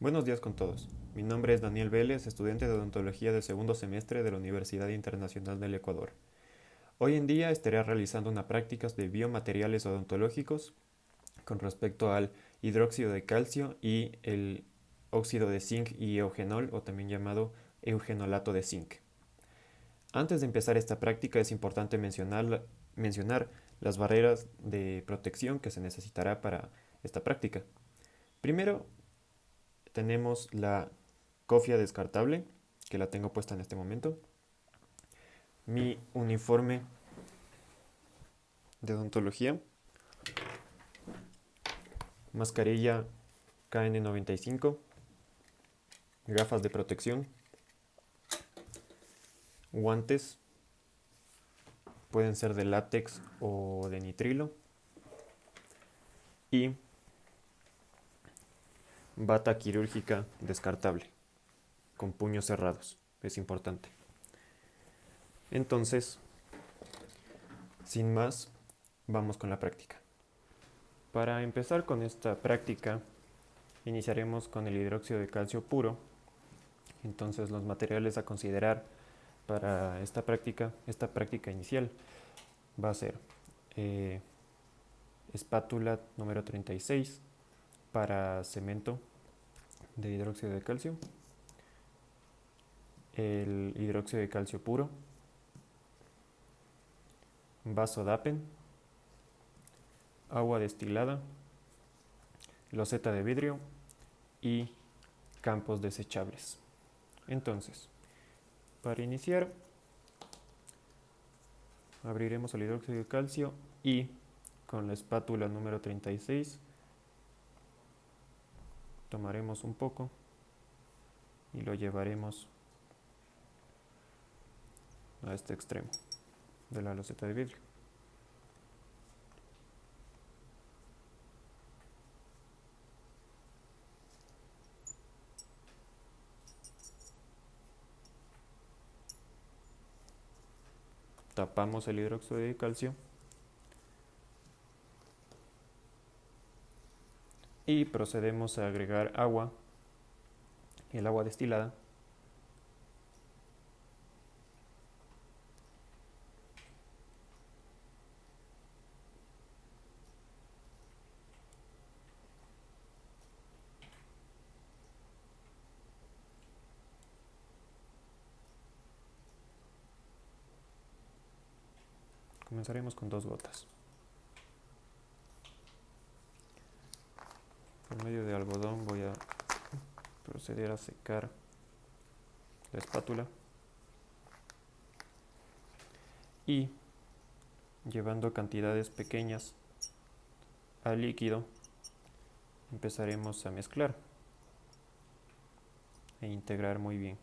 Buenos días con todos. Mi nombre es Daniel Vélez, estudiante de odontología del segundo semestre de la Universidad Internacional del Ecuador. Hoy en día estaré realizando una práctica de biomateriales odontológicos con respecto al hidróxido de calcio y el óxido de zinc y eugenol, o también llamado eugenolato de zinc. Antes de empezar esta práctica es importante mencionar las barreras de protección que se necesitará para esta práctica. Primero, tenemos la cofia descartable, que la tengo puesta en este momento. Mi uniforme de odontología. Mascarilla KN95. Gafas de protección. Guantes. Pueden ser de látex o de nitrilo. Y bata quirúrgica descartable, con puños cerrados. Es importante. Entonces, sin más, vamos con la práctica. Para empezar con esta práctica, iniciaremos con el hidróxido de calcio puro. Entonces, los materiales a considerar para esta práctica inicial, va a ser eh, espátula número 36 para cemento de hidróxido de calcio, el hidróxido de calcio puro, vaso Dapen, agua destilada, loseta de vidrio y campos desechables. Entonces, para iniciar, abriremos el hidróxido de calcio y con la espátula número 36 tomaremos un poco y lo llevaremos a este extremo de la loseta de vidrio. Tapamos el hidróxido de calcio y procedemos a agregar agua, el agua destilada, comenzaremos con 2 gotas. Por medio de algodón voy a proceder a secar la espátula y llevando cantidades pequeñas al líquido empezaremos a mezclar e integrar muy bien.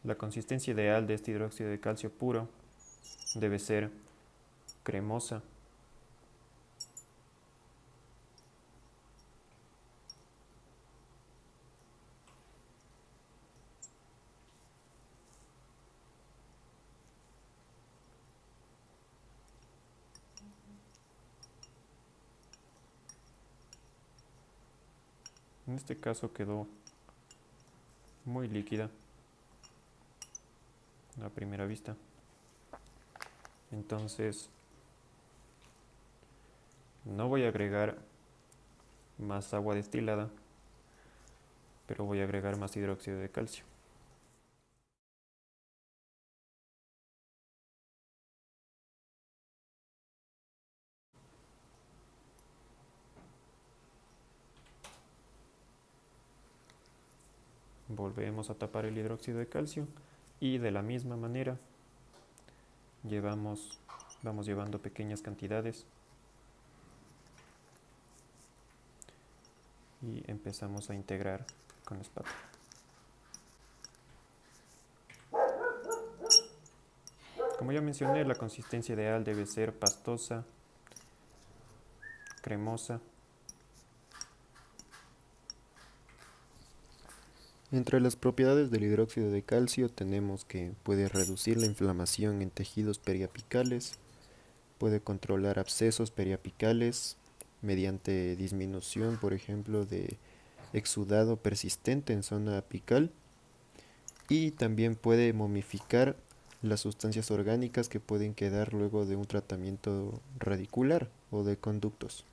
La consistencia ideal de este hidróxido de calcio puro debe ser cremosa, en este caso quedó muy líquida a primera vista. Entonces no voy a agregar más agua destilada, pero voy a agregar más hidróxido de calcio. Volvemos a tapar el hidróxido de calcio y de la misma manera vamos llevando pequeñas cantidades y empezamos a integrar con la espátula. Como ya mencioné, la consistencia ideal debe ser pastosa, cremosa. Entre las propiedades del hidróxido de calcio tenemos que puede reducir la inflamación en tejidos periapicales, puede controlar abscesos periapicales mediante disminución, por ejemplo, de exudado persistente en zona apical, y también puede momificar las sustancias orgánicas que pueden quedar luego de un tratamiento radicular o de conductos.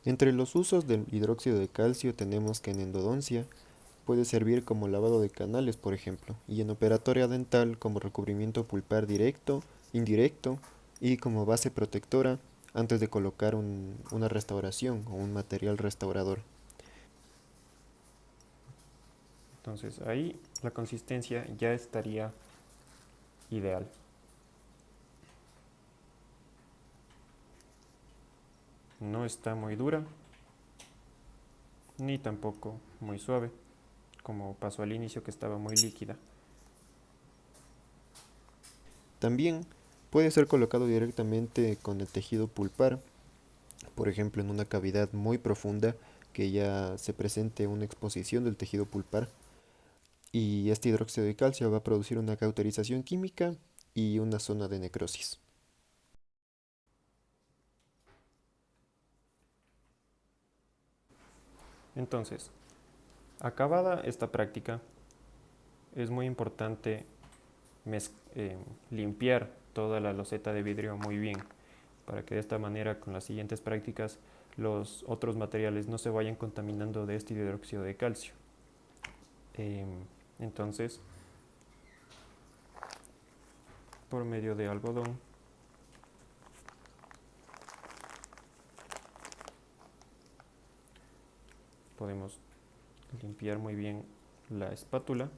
Entre los usos del hidróxido de calcio tenemos que en endodoncia puede servir como lavado de canales, por ejemplo, y en operatoria dental como recubrimiento pulpar directo, indirecto y como base protectora antes de colocar una restauración o un material restaurador. Entonces ahí la consistencia ya estaría ideal. No está muy dura ni tampoco muy suave, como pasó al inicio que estaba muy líquida. También puede ser colocado directamente con el tejido pulpar, por ejemplo en una cavidad muy profunda que ya se presente una exposición del tejido pulpar, y este hidróxido de calcio va a producir una cauterización química y una zona de necrosis. Entonces, acabada esta práctica, es muy importante limpiar toda la loseta de vidrio muy bien, para que de esta manera con las siguientes prácticas los otros materiales no se vayan contaminando de este hidróxido de calcio. Entonces, por medio de algodón, podemos limpiar muy bien la espátula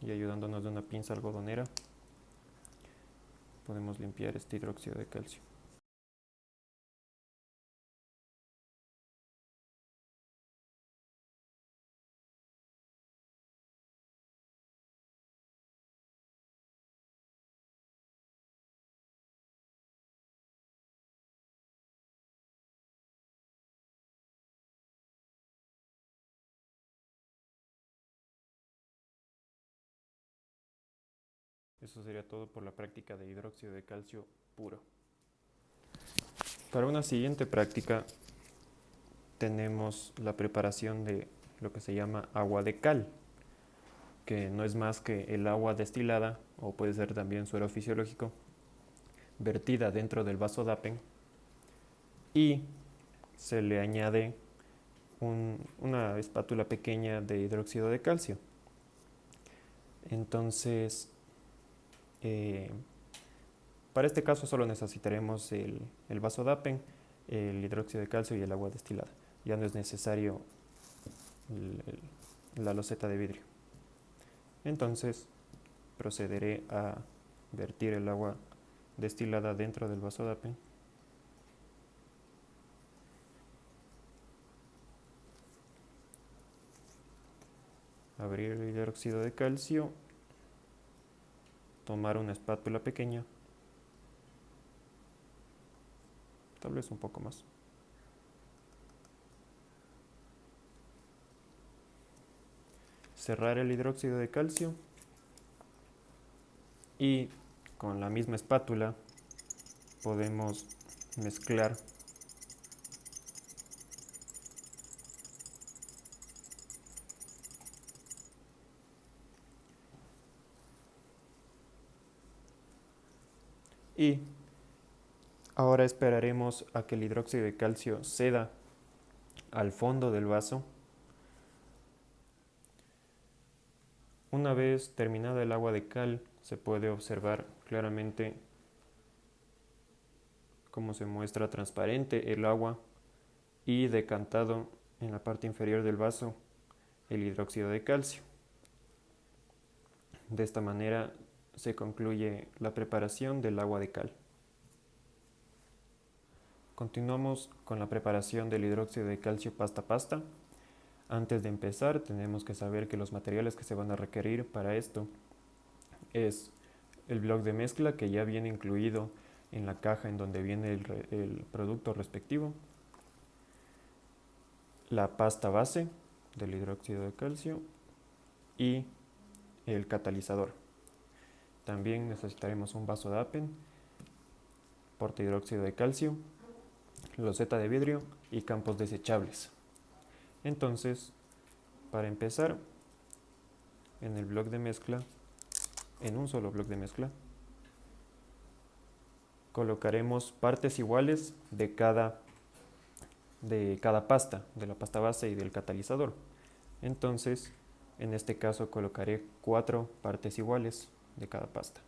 y ayudándonos de una pinza algodonera podemos limpiar este hidróxido de calcio. Eso sería todo por la práctica de hidróxido de calcio puro. Para una siguiente práctica tenemos la preparación de lo que se llama agua de cal, que no es más que el agua destilada, o puede ser también suero fisiológico, vertida dentro del vaso DAPEN, y se le añade una espátula pequeña de hidróxido de calcio. Entonces, eh, para este caso solo necesitaremos el vaso DAPEN, el hidróxido de calcio y el agua destilada. Ya no es necesario la loseta de vidrio. Entonces procederé a vertir el agua destilada dentro del vaso DAPEN. Abrir el hidróxido de calcio, tomar una espátula pequeña, tal vez un poco más. Cerrar el hidróxido de calcio y con la misma espátula podemos mezclar y ahora esperaremos a que el hidróxido de calcio ceda al fondo del vaso. Una vez terminada el agua de cal, se puede observar claramente cómo se muestra transparente el agua y decantado en la parte inferior del vaso el hidróxido de calcio. De esta manera se concluye la preparación del agua de cal. Continuamos con la preparación del hidróxido de calcio pasta a pasta. Antes de empezar, tenemos que saber que los materiales que se van a requerir para esto es el bloc de mezcla, que ya viene incluido en la caja en donde viene el producto respectivo, la pasta base del hidróxido de calcio, y el catalizador. También necesitaremos un vaso de Appen, portahidróxido de calcio, loseta de vidrio y campos desechables. Entonces, para empezar, en el bloc de mezcla, en un solo bloc de mezcla, colocaremos partes iguales de cada pasta, de la pasta base y del catalizador. Entonces, en este caso colocaré 4 partes iguales de cada pasta.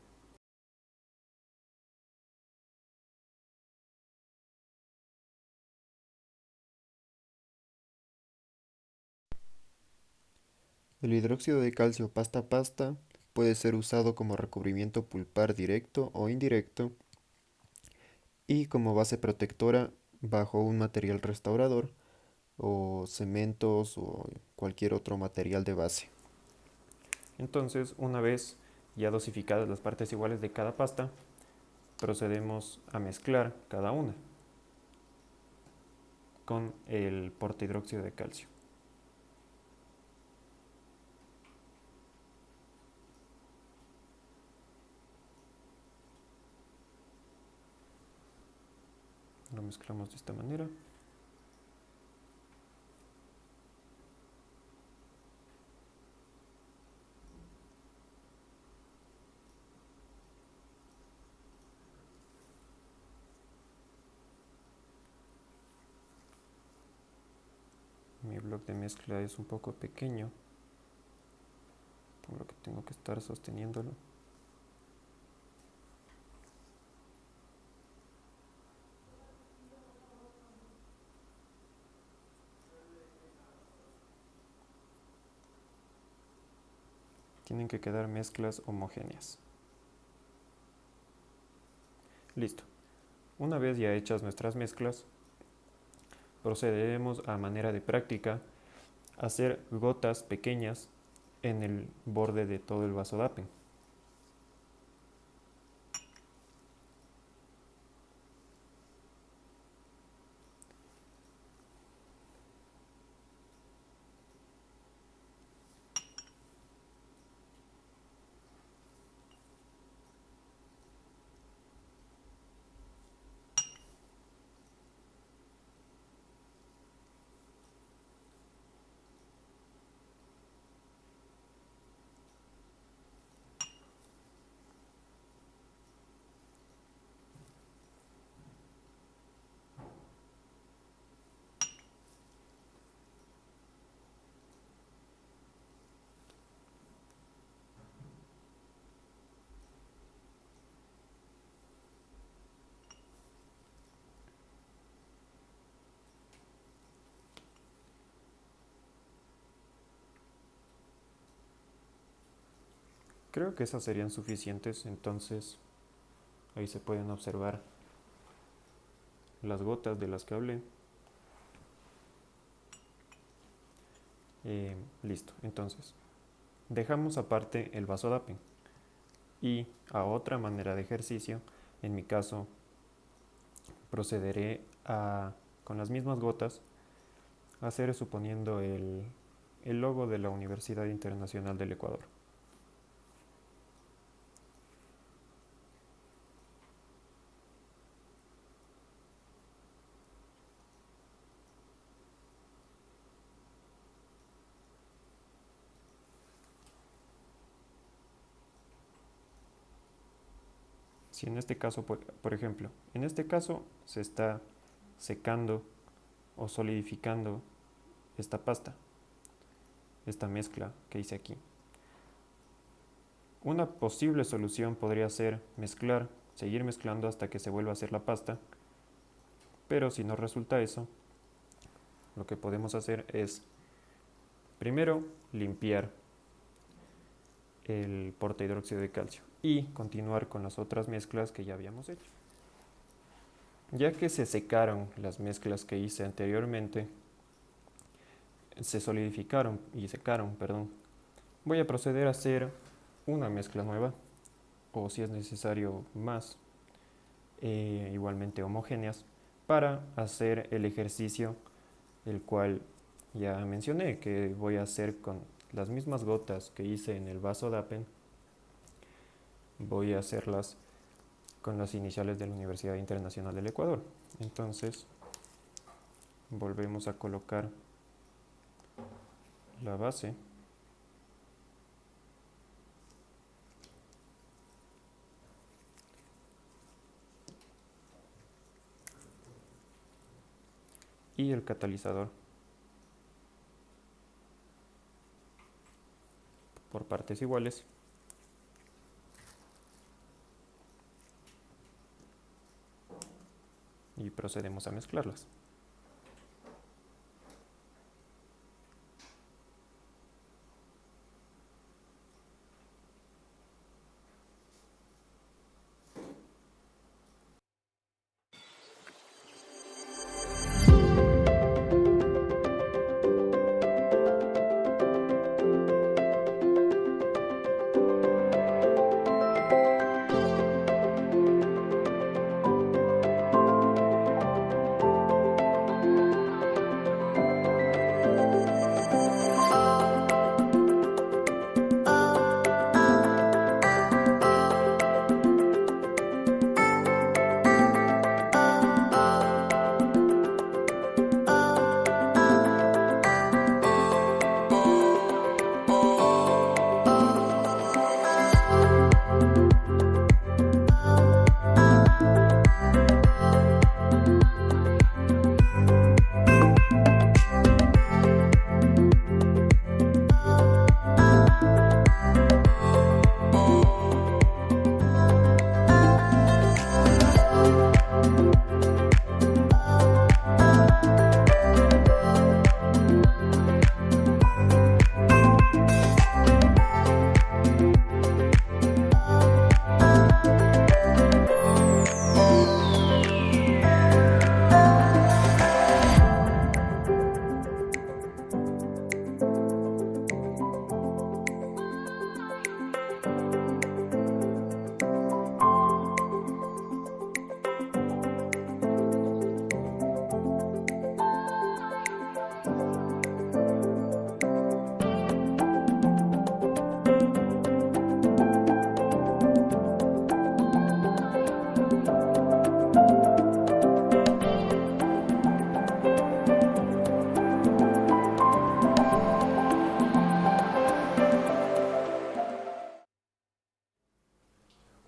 El hidróxido de calcio pasta a pasta puede ser usado como recubrimiento pulpar directo o indirecto y como base protectora bajo un material restaurador o cementos o cualquier otro material de base. Entonces, una vez ya dosificadas las partes iguales de cada pasta, procedemos a mezclar cada una con el portahidróxido de calcio. Lo mezclamos de esta manera. Mi bloc de mezcla es un poco pequeño, por lo que tengo que estar sosteniéndolo. Tienen que quedar mezclas homogéneas. Listo. Una vez ya hechas nuestras mezclas, procederemos a manera de práctica a hacer gotas pequeñas en el borde de todo el vaso DAPEN. Creo que esas serían suficientes, entonces ahí se pueden observar las gotas de las que hablé. Listo, entonces dejamos aparte el vaso DAPEN y a otra manera de ejercicio, en mi caso procederé a, con las mismas gotas, hacer suponiendo el logo de la Universidad Internacional del Ecuador. Si en este caso, por ejemplo, en este caso se está secando o solidificando esta pasta, esta mezcla que hice aquí. Una posible solución podría ser mezclar, seguir mezclando hasta que se vuelva a hacer la pasta, pero si no resulta eso, lo que podemos hacer es primero limpiar el portahidróxido de calcio y continuar con las otras mezclas que ya habíamos hecho. Ya que se secaron las mezclas que hice anteriormente, se solidificaron y secaron, perdón, voy a proceder a hacer una mezcla nueva, o si es necesario más, igualmente homogéneas, para hacer el ejercicio el cual ya mencioné que voy a hacer con las mismas gotas que hice en el vaso Dapen, voy a hacerlas con las iniciales de la Universidad Internacional del Ecuador. Entonces volvemos a colocar la base y el catalizador por partes iguales. Y procedemos a mezclarlas.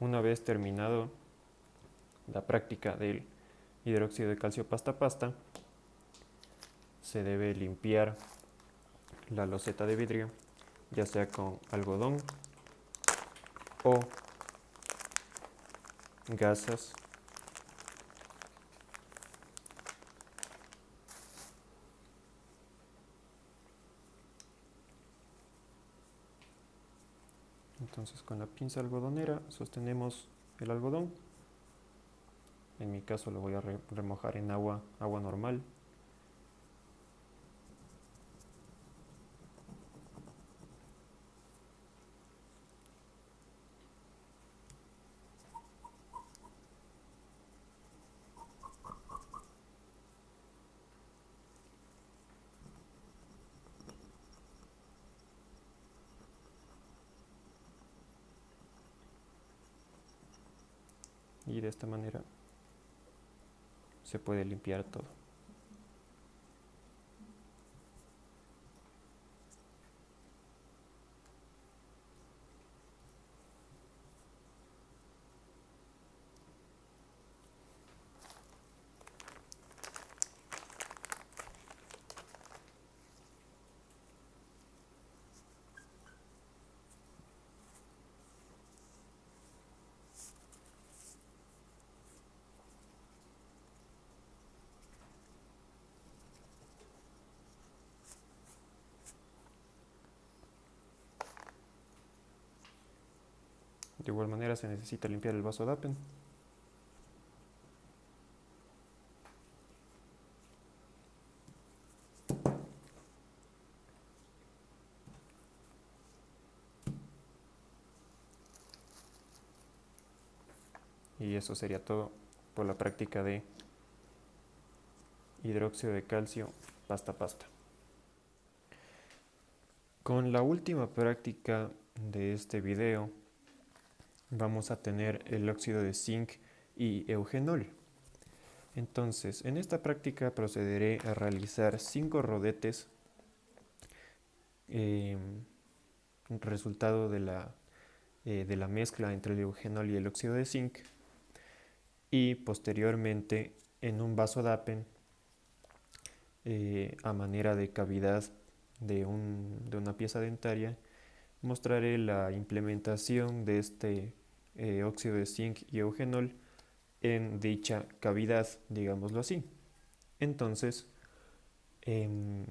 Una vez terminado la práctica del hidróxido de calcio pasta a pasta, se debe limpiar la loseta de vidrio, ya sea con algodón o gasas. Entonces con la pinza algodonera sostenemos el algodón. En mi caso lo voy a remojar en agua normal. Y de esta manera se puede limpiar todo. De igual manera se necesita limpiar el vaso Dapen. Y eso sería todo por la práctica de hidróxido de calcio pasta a pasta. Con la última práctica de este video vamos a tener el óxido de zinc y eugenol. Entonces, en esta práctica procederé a realizar 5 rodetes, resultado de la mezcla entre el eugenol y el óxido de zinc, y posteriormente en un vasodapen a manera de cavidad de una pieza dentaria mostraré la implementación de este óxido de zinc y eugenol en dicha cavidad, digámoslo así. Entonces, em,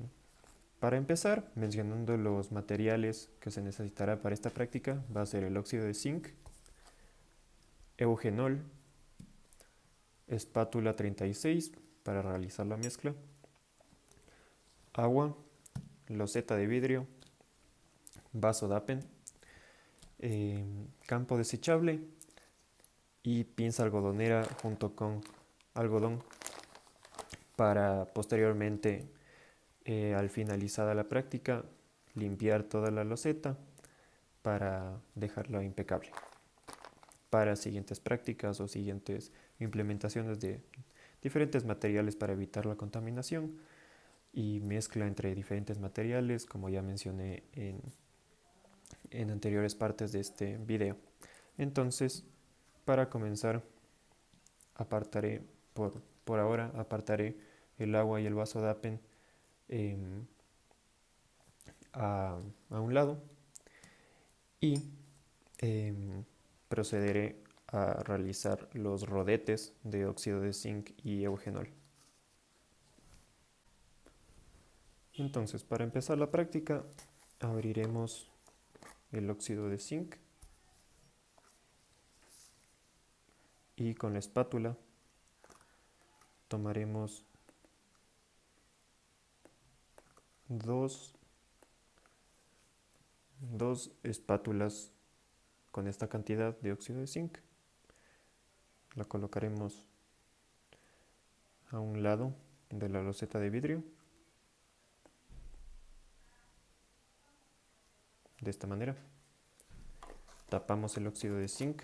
para empezar, mencionando los materiales que se necesitará para esta práctica, va a ser el óxido de zinc, eugenol, espátula 36 para realizar la mezcla, agua, loseta de vidrio, vasodapen, campo desechable y pinza algodonera junto con algodón para posteriormente, al finalizada la práctica, limpiar toda la loseta para dejarla impecable para siguientes prácticas o siguientes implementaciones de diferentes materiales para evitar la contaminación y mezcla entre diferentes materiales, como ya mencioné en anteriores partes de este video. Entonces, para comenzar, apartaré por ahora apartaré el agua y el vasodapen eh, a un lado y eh, procederé a realizar los rodetes de óxido de zinc y eugenol. Entonces, para empezar la práctica, abriremos el óxido de zinc y con la espátula tomaremos dos espátulas con esta cantidad de óxido de zinc. La colocaremos a un lado de la loseta de vidrio, de esta manera. Tapamos el óxido de zinc.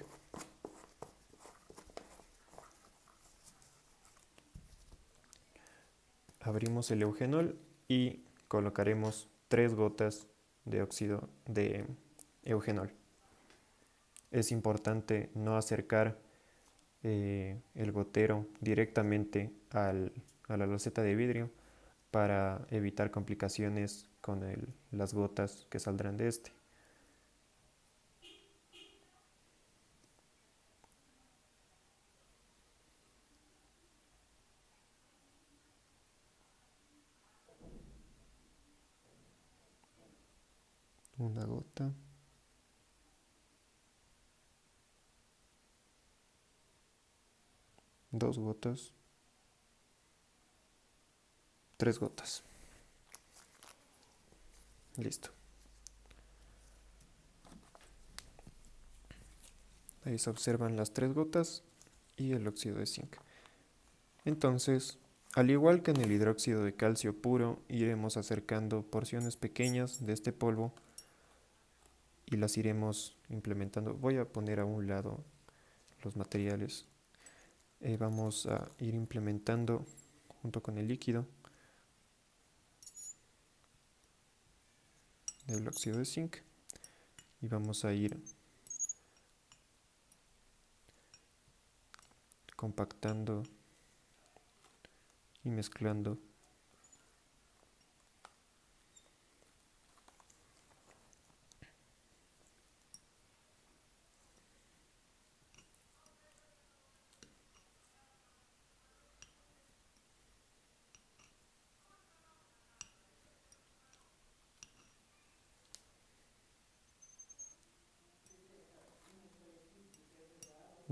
Abrimos el eugenol y colocaremos 3 gotas de óxido de eugenol. Es importante no acercar el gotero directamente a la loseta de vidrio para evitar complicaciones con las gotas que saldrán de este. Una gota. Dos gotas. 3 gotas. Listo. Ahí se observan las 3 gotas y el óxido de zinc. Entonces, al igual que en el hidróxido de calcio puro, iremos acercando porciones pequeñas de este polvo y las iremos implementando. Voy a poner a un lado los materiales. Vamos a ir implementando junto con el líquido del óxido de zinc y vamos a ir compactando y mezclando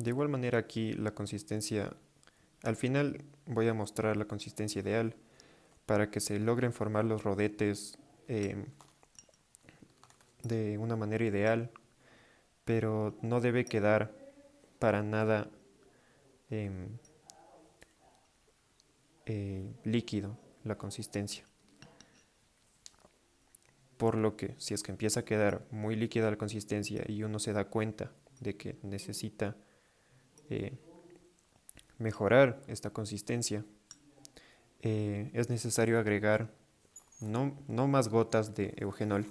de igual manera. Aquí la consistencia, al final voy a mostrar la consistencia ideal para que se logren formar los rodetes de una manera ideal, pero no debe quedar para nada eh, líquido la consistencia. por lo que si es que empieza a quedar muy líquida la consistencia y uno se da cuenta de que necesita eh, mejorar esta consistencia, es necesario agregar no más gotas de eugenol,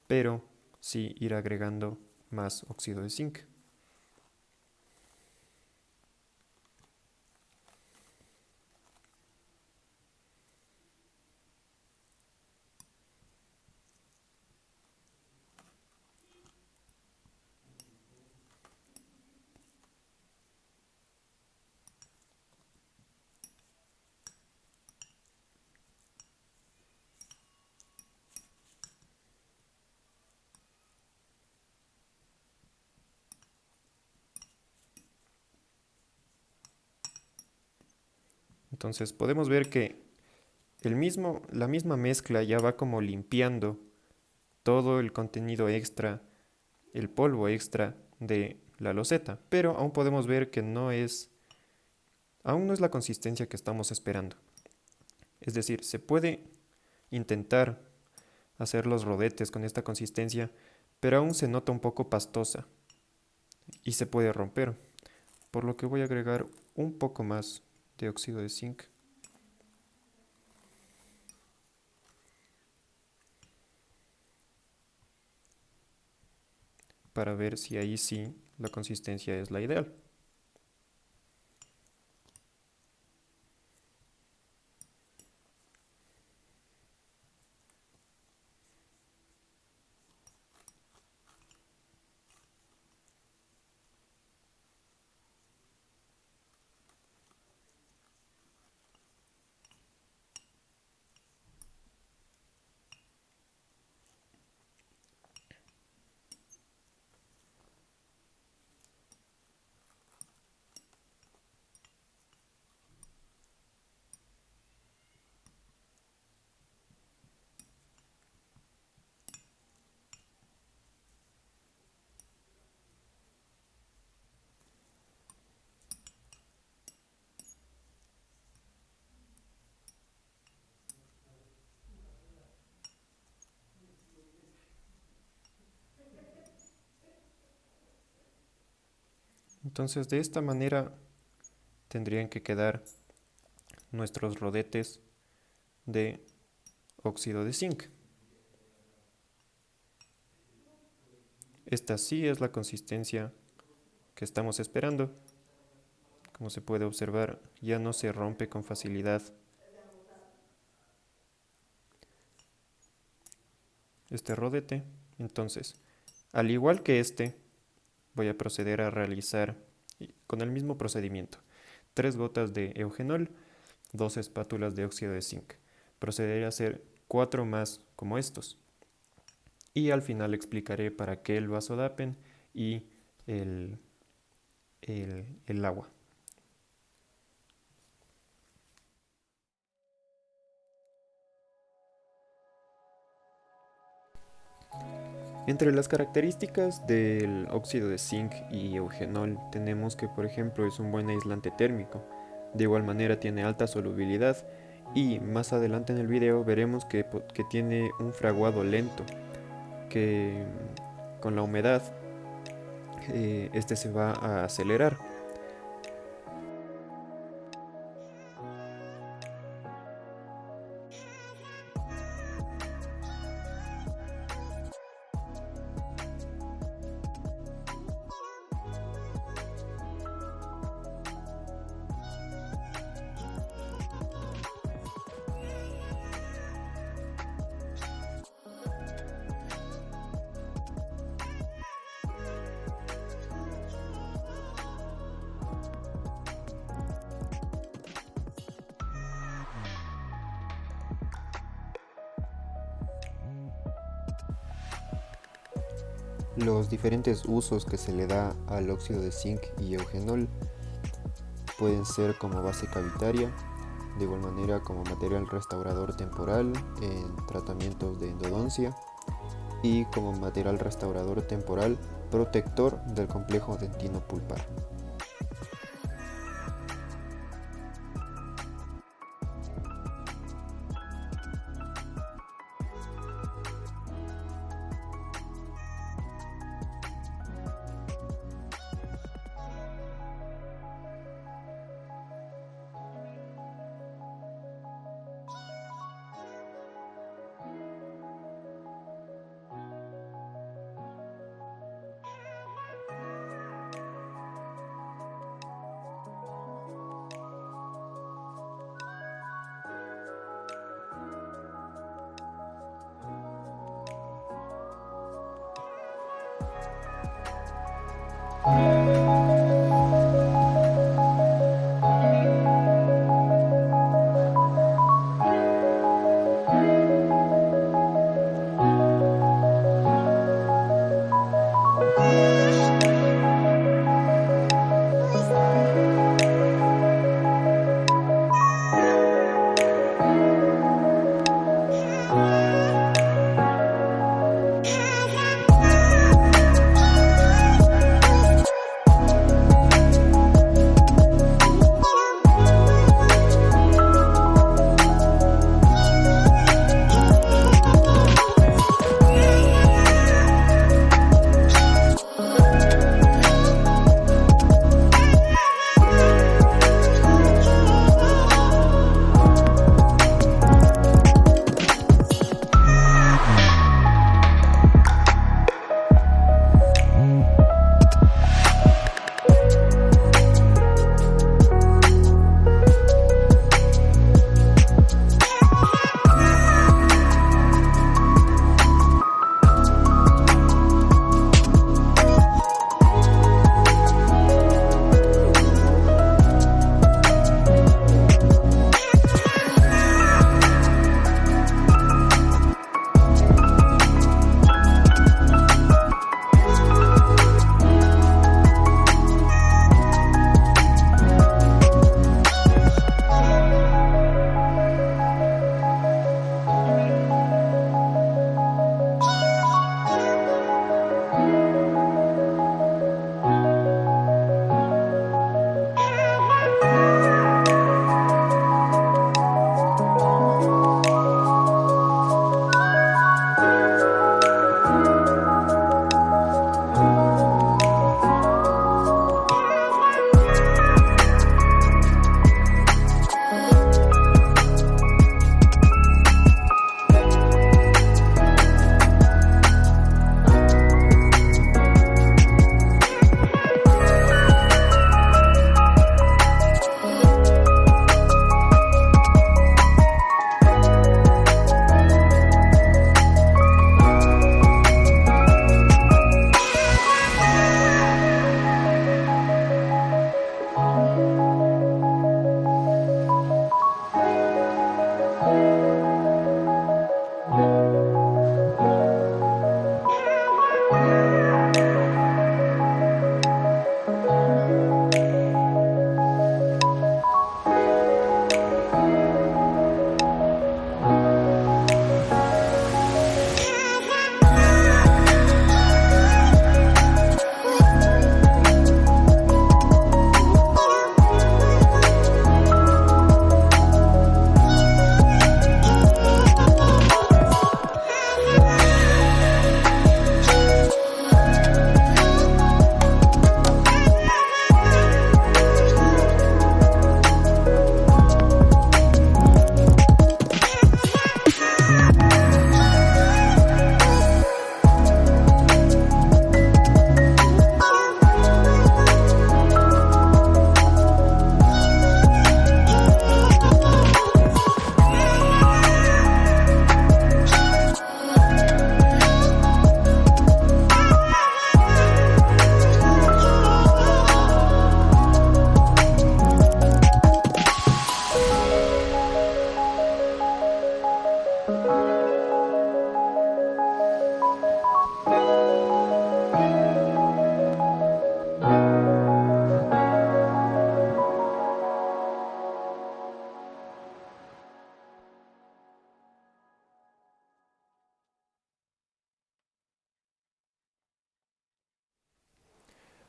pero sí ir agregando más óxido de zinc. Entonces podemos ver que la misma mezcla ya va como limpiando todo el contenido extra, el polvo extra de la loseta, pero aún podemos ver que aún no es la consistencia que estamos esperando. Es decir, se puede intentar hacer los rodetes con esta consistencia, pero aún se nota un poco pastosa y se puede romper, por lo que voy a agregar un poco más de óxido de zinc. Para ver si ahí sí la consistencia es la ideal. Entonces de esta manera tendrían que quedar nuestros rodetes de óxido de zinc. Esta sí es la consistencia que estamos esperando. Como se puede observar, ya no se rompe con facilidad este rodete. Entonces, al igual que voy a proceder a realizar con el mismo procedimiento. 3 gotas de eugenol, 2 espátulas de óxido de zinc. Procederé a hacer 4 más como estos. Y al final explicaré para qué el vasodapen y el, el agua. Entre las características del óxido de zinc y eugenol tenemos que, por ejemplo, es un buen aislante térmico. De igual manera tiene alta solubilidad y más adelante en el video veremos que tiene un fraguado lento, que con la humedad este se va a acelerar. Los diferentes usos que se le da al óxido de zinc y eugenol pueden ser como base cavitaria, de igual manera como material restaurador temporal en tratamientos de endodoncia y como material restaurador temporal protector del complejo dentino pulpar.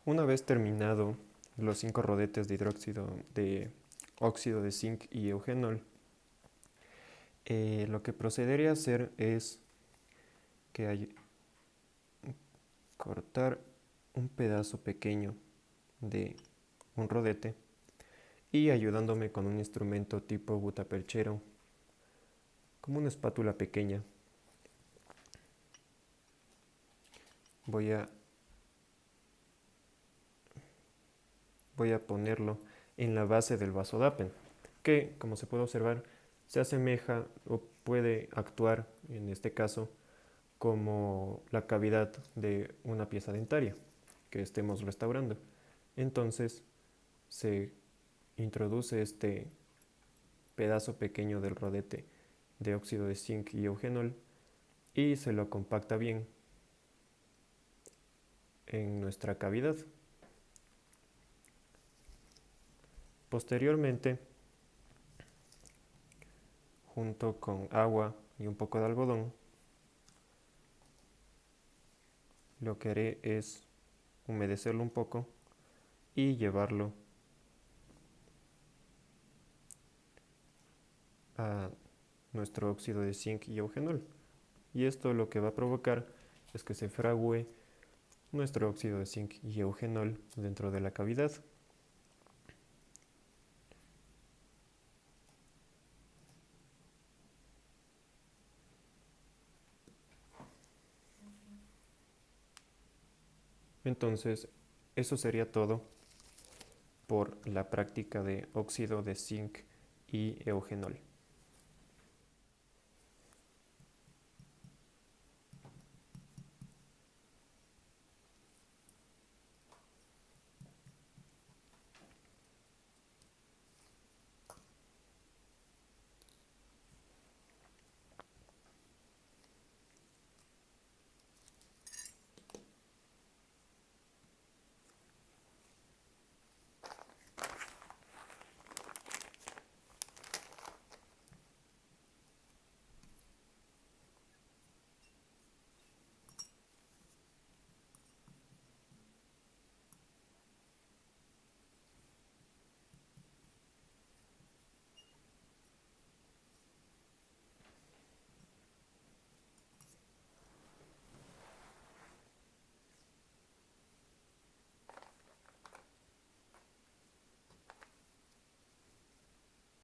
Una vez terminado los 5 rodetes de hidróxido de óxido de zinc y eugenol, lo que procederé a hacer es cortar un pedazo pequeño de un rodete y ayudándome con un instrumento tipo gutaperchero, como una espátula pequeña, voy a ponerlo en la base del vasodapen, que, como se puede observar, se asemeja o puede actuar, en este caso, como la cavidad de una pieza dentaria. que estemos restaurando. Entonces se introduce este pedazo pequeño del rodete de óxido de zinc y eugenol y se lo compacta bien en nuestra cavidad. Posteriormente, junto con agua y un poco de algodón, lo que haré es humedecerlo un poco y llevarlo a nuestro óxido de zinc y eugenol. Y esto lo que va a provocar es que se fragüe nuestro óxido de zinc y eugenol dentro de la cavidad. Entonces, eso sería todo por la práctica de óxido de zinc y eugenol.